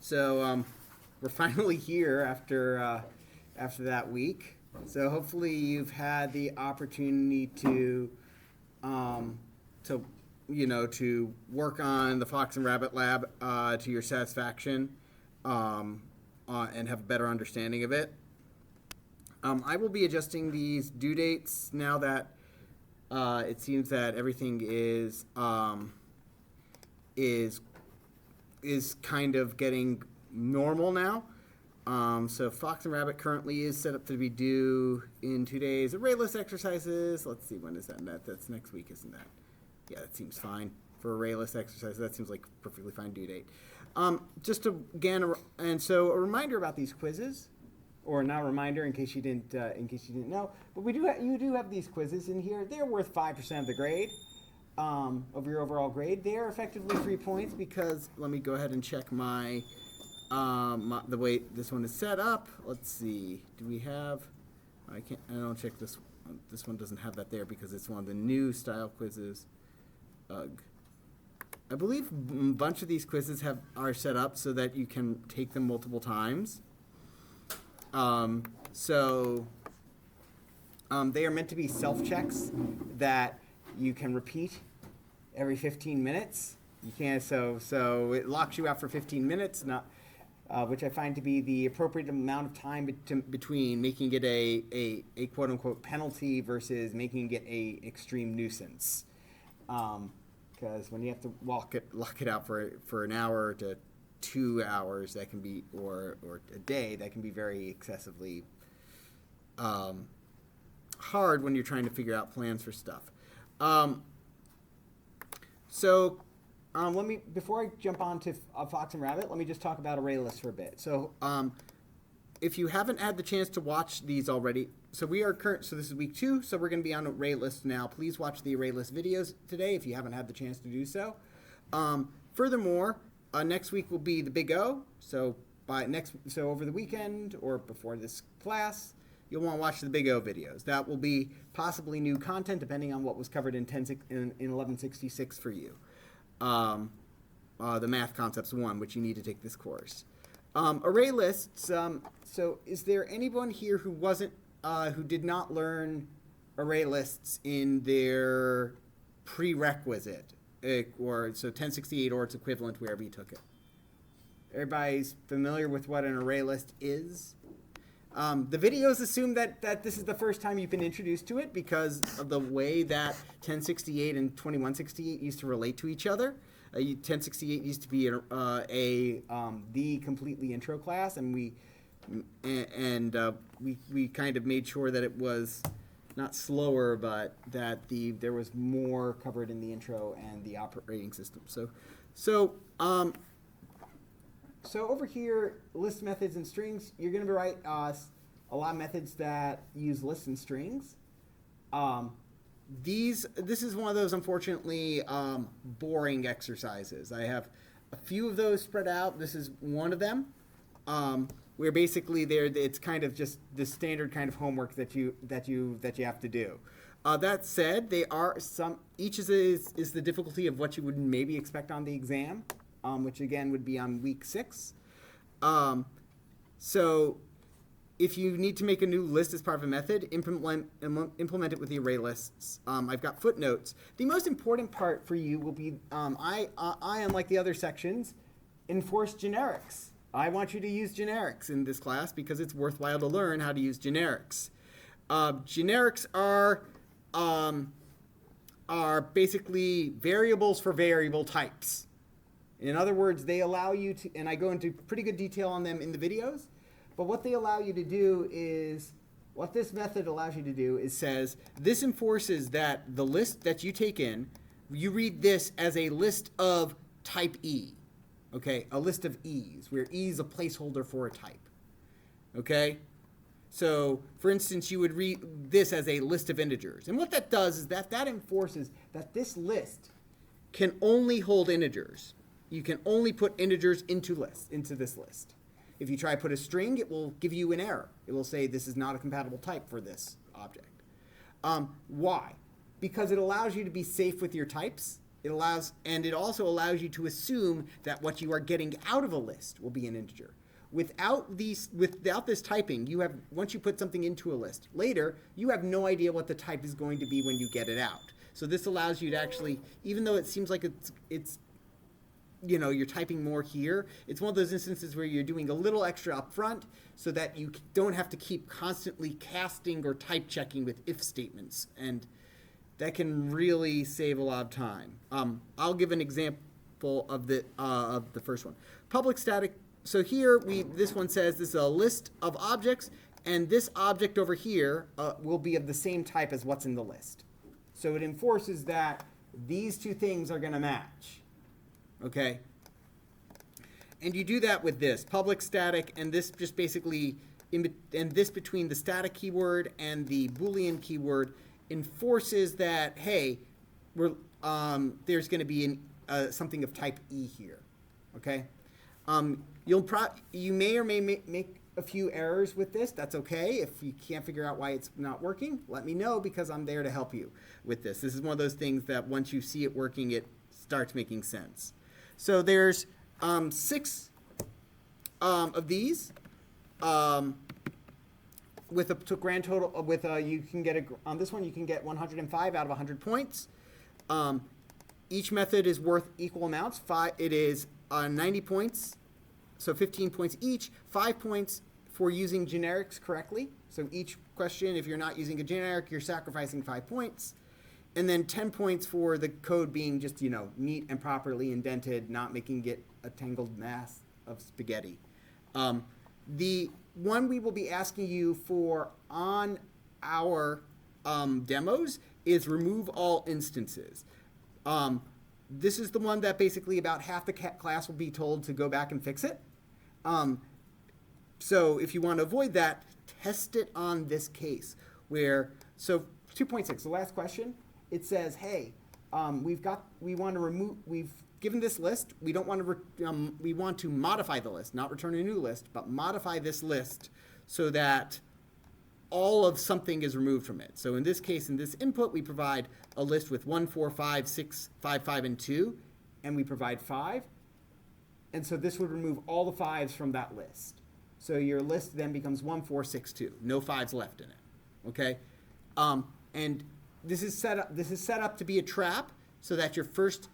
So we're finally here after that week. So hopefully you've had the opportunity to to work on the Fox and Rabbit Lab to your satisfaction, and have a better understanding of it. I will be adjusting these due dates now that it seems that everything is kind of getting normal now. So Fox and Rabbit currently is set up to be due in 2 days. Array list exercises. Let's see, when is that? That's next week, isn't that? Yeah, that seems fine for array list exercises. That seems like a perfectly fine due date. Just to, again, and so a reminder about these quizzes, or not a reminder in case you didn't know. But you do have these quizzes in here. They're worth 5% of the grade. Of your overall grade. They are effectively 3 points because, let me go ahead and check the way this one is set up. Let's see. Do we have, I don't check this. This one doesn't have that there because it's one of the new style quizzes. Ugh. I believe a bunch of these quizzes are set up so that you can take them multiple times. They are meant to be self-checks that you can repeat every 15 minutes. You can't, so it locks you out for 15 minutes, which I find to be the appropriate amount of time between making it a quote unquote penalty versus making it a extreme nuisance. Because when you have to lock it out for an hour to 2 hours, that can be, or a day, that can be very excessively hard when you're trying to figure out plans for stuff. Let me, before I jump on to Fox and Rabbit, let me just talk about array lists for a bit. So if you haven't had the chance to watch these already, so this is week 2, so we're going to be on array lists now. Please watch the array list videos today if you haven't had the chance to do so. Furthermore, next week will be the Big O. So over the weekend or before this class, you'll want to watch the Big O videos. That will be possibly new content depending on what was covered in 1166 for you. The Math Concepts 1, which you need to take this course. Array lists. So is there anyone here who did not learn array lists in their prerequisite, or so 1068 or its equivalent wherever you took it? Everybody's familiar with what an array list is? The videos assume that this is the first time you've been introduced to it because of the way that 1068 and 2168 used to relate to each other. 1068 used to be the completely intro class, and we kind of made sure that it was not slower, but that there was more covered in the intro and the operating system. So over here, list methods and strings, you're going to write a lot of methods that use lists and strings. This is one of those, unfortunately, boring exercises. I have a few of those spread out. This is one of them, where basically it's kind of just the standard kind of homework that you have to do. That said, each is the difficulty of what you would maybe expect on the exam. Which again would be on week 6. So if you need to make a new list as part of a method, implement it with the array lists. I've got footnotes. The most important part for you will be, I unlike the other sections, enforce generics. I want you to use generics in this class because it's worthwhile to learn how to use generics. Generics are basically variables for variable types. In other words, they allow you to, and I go into pretty good detail on them in the videos, but what they allow you to do is, what this method allows you to do is says, this enforces that the list that you take in, you read this as a list of type E, okay? A list of E's, where E is a placeholder for a type, okay? So, for instance, you would read this as a list of integers. And what that does is that enforces that this list can only hold integers. You can only put integers into this list. If you try to put a string, it will give you an error. It will say this is not a compatible type for this object. Why? Because it allows you to be safe with your types. it also allows you to assume that what you are getting out of a list will be an integer. Without this typing, once you put something into a list, later you have no idea what the type is going to be when you get it out. So this allows you to actually, even though it seems like it's you're typing more here, it's one of those instances where you're doing a little extra up front so that you don't have to keep constantly casting or type checking with if statements, and that can really save a lot of time. I'll give an example of the first one. Public static. So here this one says this is a list of objects, and this object over here will be of the same type as what's in the list. So it enforces that these two things are going to match. Okay? And you do that with this public static, and this just basically and this between the static keyword and the Boolean keyword enforces that, hey, there's going to be something of type E here. Okay? You may or may make a few errors with this. That's okay. If you can't figure out why it's not working, let me know, because I'm there to help you with this. This is one of those things that once you see it working, it starts making sense. So there's 6 of these with a grand total. You can get on this one. You can get 105 out of 100 points. Each method is worth equal amounts. It is 90 points. So 15 points each, 5 points for using generics correctly. So each question, if you're not using a generic, you're sacrificing 5 points. And then 10 points for the code being just, neat and properly indented, not making it a tangled mass of spaghetti. The one we will be asking you for on our demos is remove all instances. This is the one that basically about half the class will be told to go back and fix it. So if you want to avoid that, test it on this case so 2.6, the last question, it says, hey, we've given this list. We don't want to, we want to modify the list, not return a new list, but modify this list so that all of something is removed from it. So in this case, in this input, we provide a list with 1, 4, 5, 6, 5, 5, and 2, and we provide 5. And so this would remove all the 5s from that list. So your list then becomes 1, 4, 6, 2. No 5s left in it. Okay? And this is set up to be a trap so that your first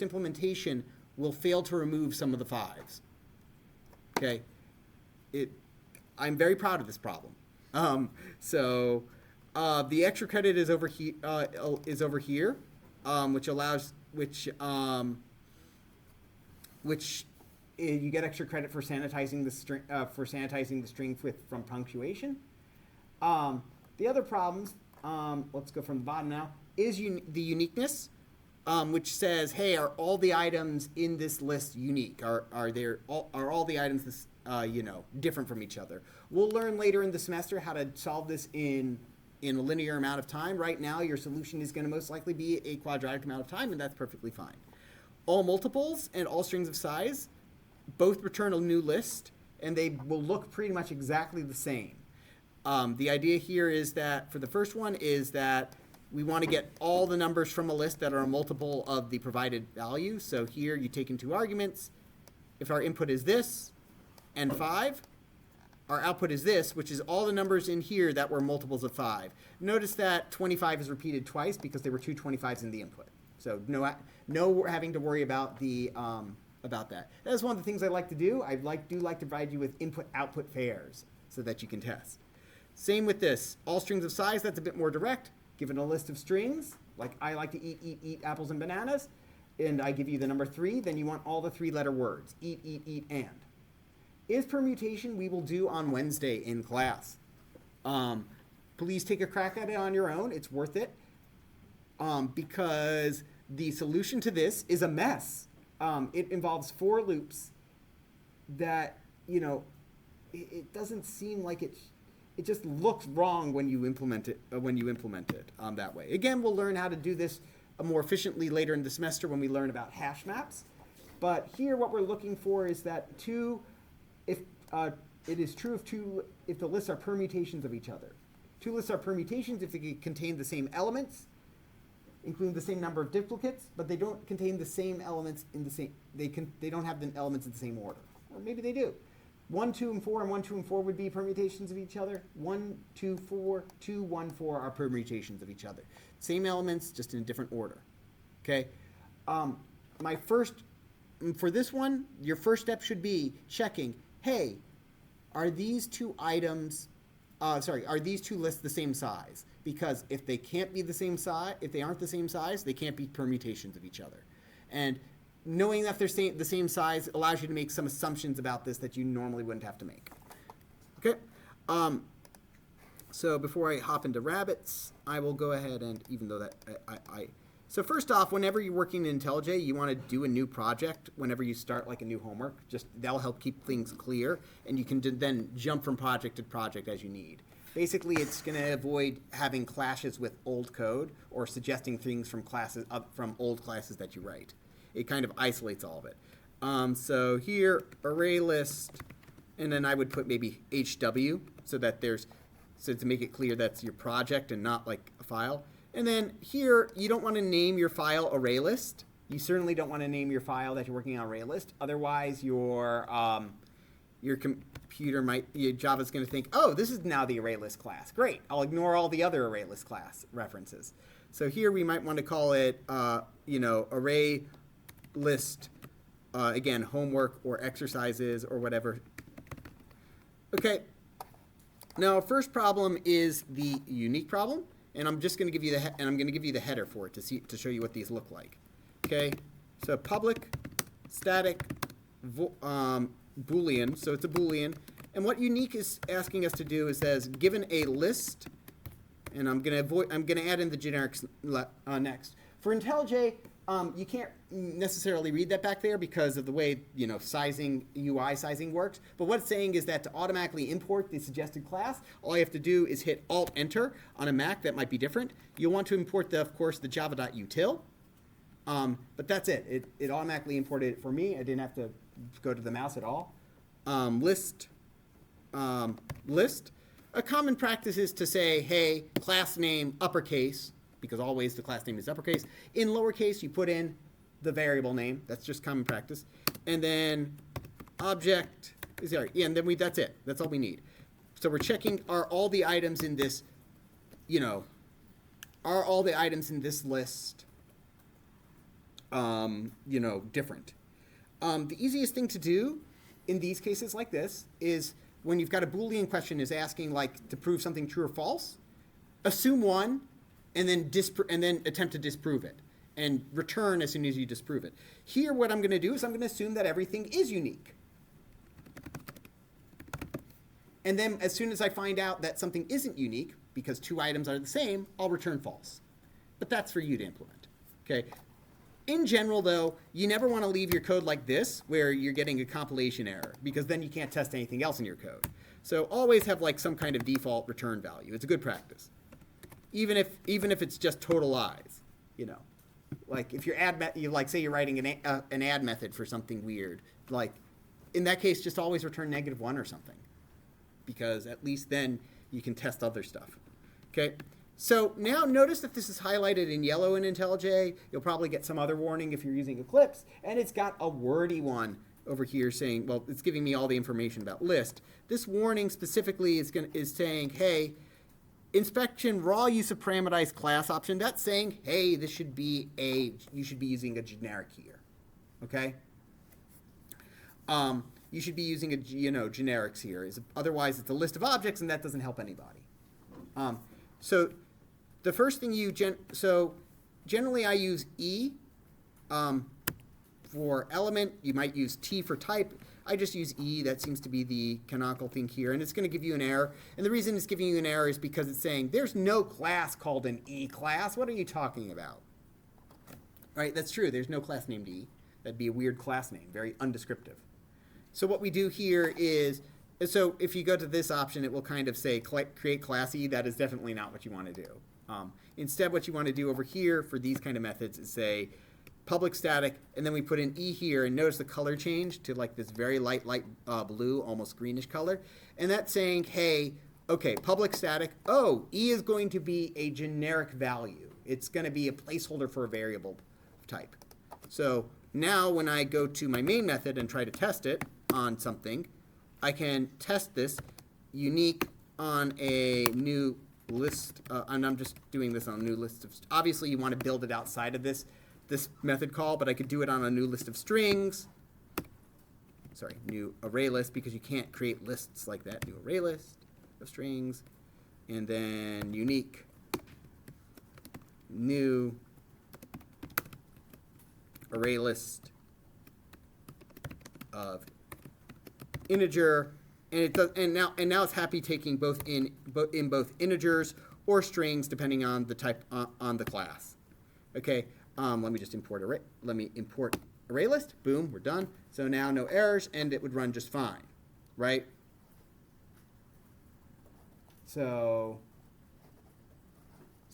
implementation will fail to remove some of the 5s. Okay? I'm very proud of this problem. The extra credit is over here, which you get extra credit for sanitizing the string from punctuation. The other problems, let's go from the bottom now, is the uniqueness, which says, hey, are all the items in this list unique? Are all the items different from each other? We'll learn later in the semester how to solve this in a linear amount of time. Right now, your solution is going to most likely be a quadratic amount of time, and that's perfectly fine. All multiples and all strings of size both return a new list, and they will look pretty much exactly the same. The idea here is that for the first one is that we want to get all the numbers from a list that are a multiple of the provided value. So here you take in 2 arguments. If our input is this and 5, our output is this, which is all the numbers in here that were multiples of 5. Notice that 25 is repeated twice because there were 2 25s in the input. So no having to worry about that. That's one of the things I like to do. I do like to provide you with input-output pairs so that you can test. Same with this. All strings of size, that's a bit more direct. Given a list of strings, like I like to eat apples and bananas, and I give you the number 3, then you want all the 3-letter words. Eat, and. Is permutation we will do on Wednesday in class. Please take a crack at it on your own. It's worth it. Because the solution to this is a mess. It involves 4 loops that, it doesn't seem like it just looks wrong when you implement it that way. Again, we'll learn how to do this more efficiently later in the semester when we learn about hash maps. But here what we're looking for is that if the lists are permutations of each other. 2 lists are permutations if they contain the same elements, including the same number of duplicates, but they don't contain the same elements in the same. They don't have the elements in the same order, or maybe they do. 1, 2, and 4, and 1, 2, and 4 would be permutations of each other. 1, 2, 4, 2, 1, 4 are permutations of each other. Same elements, just in a different order. Okay. For this one, your first step should be checking. Hey, are these two items? Are these two lists the same size? Because if they can't be the same size, if they aren't the same size, they can't be permutations of each other. And knowing that they're the same size allows you to make some assumptions about this that you normally wouldn't have to make. Okay. So before I hop into rabbits, I will go ahead and, even though that so first off, whenever you're working in IntelliJ, you want to do a new project whenever you start like a new homework. Just that'll help keep things clear, and you can then jump from project to project as you need. Basically, it's going to avoid having clashes with old code or suggesting things from from old classes that you write. It kind of isolates all of it. So here, array list, and then I would put maybe HW so to make it clear that's your project and not like a file. And then here, you don't want to name your file array list. You certainly don't want to name your file that you're working on array list. Otherwise, your computer Java's going to think, oh, this is now the array list class. Great, I'll ignore all the other array list class references. So here we might want to call it, array list, again, homework or exercises or whatever. Okay. Now, first problem is the unique problem, and I'm just going to give you the header for it to show you what these look like. Okay. So public, static, Boolean. So it's a Boolean, and what unique is asking us to do is says given a list, and I'm going to add in the generics next. For IntelliJ, you can't necessarily read that back there because of the way UI sizing works. But what it's saying is that to automatically import the suggested class, all you have to do is hit Alt-Enter. On a Mac, that might be different. You'll want to import of course, the java.util. But that's it. It automatically imported it for me. I didn't have to go to the mouse at all. List. A common practice is to say, hey, class name uppercase, because always the class name is uppercase. In lowercase, you put in the variable name. That's just common practice. And then object, and then that's it. That's all we need. So we're checking, are all the items in this, are all the items in this list, different. The easiest thing to do in these cases like this is when you've got a Boolean question is asking like to prove something true or false, assume one, and then attempt to disprove it, and return as soon as you disprove it. Here, what I'm going to do is I'm going to assume that everything is unique. And then as soon as I find out that something isn't unique, because two items are the same, I'll return false. But that's for you to implement. Okay. In general, though, you never want to leave your code like this, where you're getting a compilation error, because then you can't test anything else in your code. So always have like some kind of default return value. It's a good practice. Even if it's just total lies, like if your say you're writing an add method for something weird, like in that case, just always return -1 or something, because at least then you can test other stuff. Okay, so now notice that this is highlighted in yellow in IntelliJ. You'll probably get some other warning if you're using Eclipse, and it's got a wordy one over here saying, well, it's giving me all the information about list. This warning specifically is saying, hey, inspection raw use of parameterized class option. That's saying, hey, you should be using a generic here, okay? You should be using generics here. Otherwise, it's a list of objects, and that doesn't help anybody. So the first thing generally I use E for element. You might use T for type. I just use E. That seems to be the canonical thing here, and it's going to give you an error. And the reason it's giving you an error is because it's saying there's no class called an E class. What are you talking about? Right, that's true. There's no class named E. That'd be a weird class name, very undescriptive. So what we do here is, so if you go to this option, it will kind of say create class E. That is definitely not what you want to do. Instead, what you want to do over here for these kind of methods is say public static, and then we put in E here, and notice the color change to like this very light blue, almost greenish color. And that's saying, hey, okay, public static, E is going to be a generic value. It's going to be a placeholder for a variable type. So now when I go to my main method and try to test it on something, I can test this unique on a new list, and I'm just doing this on a new list of, obviously you want to build it outside of this method call, but I could do it on a new list of strings. Sorry, new array list, because you can't create lists like that. New array list of strings, and then unique, new array list of integer, and it does, and now it's happy taking both in both integers or strings depending on the type on the class. Okay, let me just import array. Let me import array list. Boom, we're done. So now no errors, and it would run just fine, right? So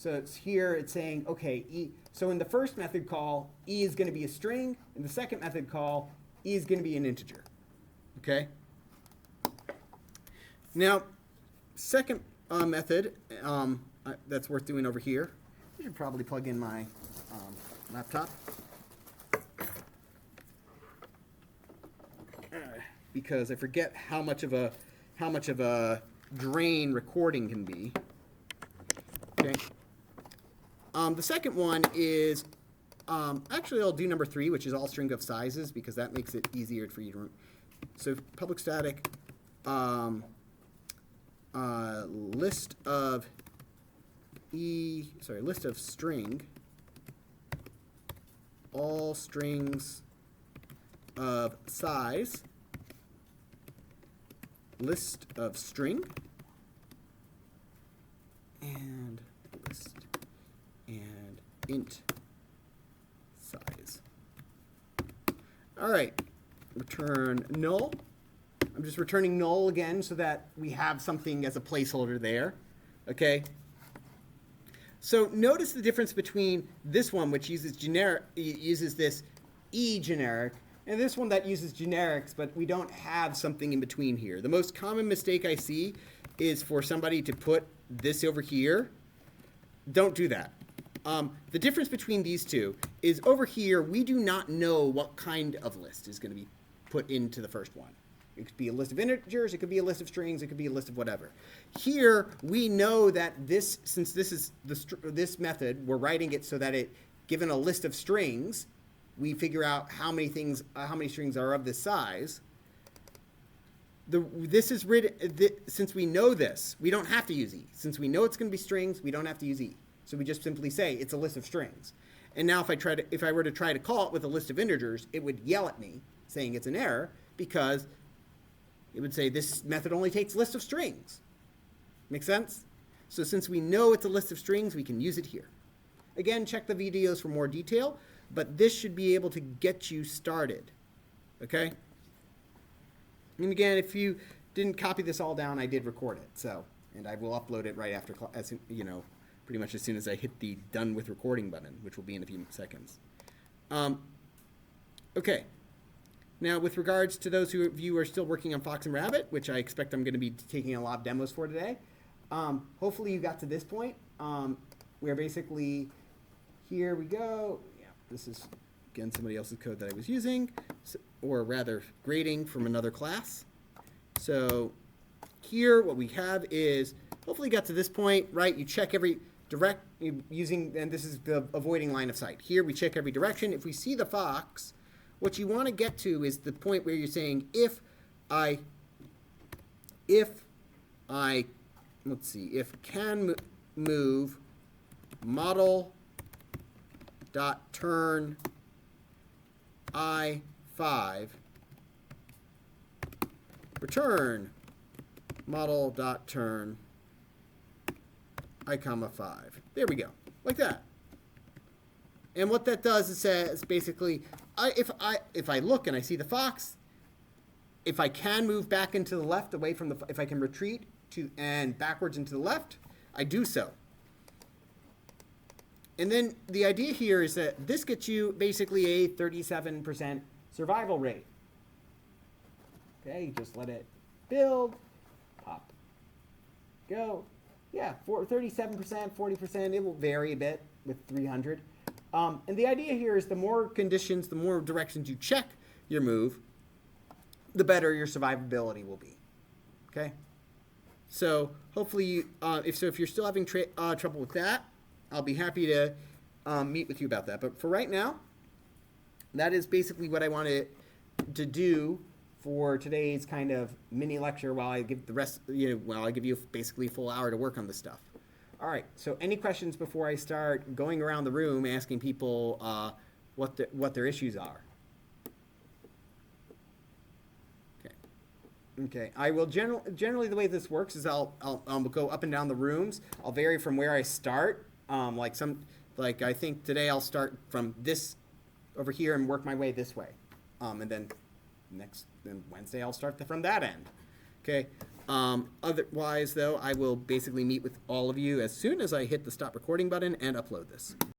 it's here. It's saying, okay, so in the first method call, e is going to be a string. In the second method call, e is going to be an integer. Okay. Now, second method that's worth doing over here. I should probably plug in my laptop because I forget how much of a drain recording can be. Okay. The second one is actually I'll do number 3, which is all string of sizes, because that makes it easier for you to. So public static list of list of string, all strings of size, list of string, and list and int size. All right, return null. I'm just returning null again so that we have something as a placeholder there. Okay. So notice the difference between this one, which uses this e generic, and this one that uses generics, but we don't have something in between here. The most common mistake I see is for somebody to put this over here. Don't do that. The difference between these two is over here, we do not know what kind of list is going to be put into the first one. It could be a list of integers, it could be a list of strings, it could be a list of whatever. Here, we know that this, since this is this method, we're writing it so that it, given a list of strings, we figure out how many strings are of this size. This is written, since we know this, we don't have to use e. Since we know it's going to be strings, we don't have to use e. So we just simply say it's a list of strings. And now if I were to try to call it with a list of integers, it would yell at me saying it's an error, because it would say this method only takes list of strings. Make sense? So since we know it's a list of strings, we can use it here. Again, check the videos for more detail, but this should be able to get you started. Okay? And again, if you didn't copy this all down, I did record it. So, and I will upload it right after, pretty much as soon as I hit the done with recording button, which will be in a few seconds. Okay. Now, with regards to those of you who are still working on Fox and Rabbit, which I expect I'm going to be taking a lot of demos for today, hopefully you got to this point where basically, here we go. Yeah, this is, again, somebody else's code that I was using, or rather grading from another class. So here, what we have is, hopefully you got to this point, right? You check every using, and this is the avoiding line of sight. Here, we check every direction. If we see the fox, what you want to get to is the point where you're saying, if can move model dot turn I5, return model dot turn I, 5. There we go, like that. And what that does is says basically, if I look and I see the fox, if I can move back into the left away from if I can retreat and backwards into the left, I do so. And then the idea here is that this gets you basically a 37% survival rate. Okay, just let it build, pop, go. Yeah, 37%, 40%, it will vary a bit. with 300. And the idea here is the more conditions, the more directions you check your move, the better your survivability will be. Okay? So hopefully, if you're still having trouble with that, I'll be happy to meet with you about that. But for right now, that is basically what I wanted to do for today's kind of mini lecture while I give the rest, while I give you basically a full hour to work on this stuff. All right, so any questions before I start going around the room asking people what their issues are? Okay, I will generally the way this works is I'll go up and down the rooms. I'll vary from where I start. Like I think today I'll start from this over here and work my way this way. And then Wednesday I'll start from that end. Okay. Otherwise though, I will basically meet with all of you as soon as I hit the stop recording button and upload this.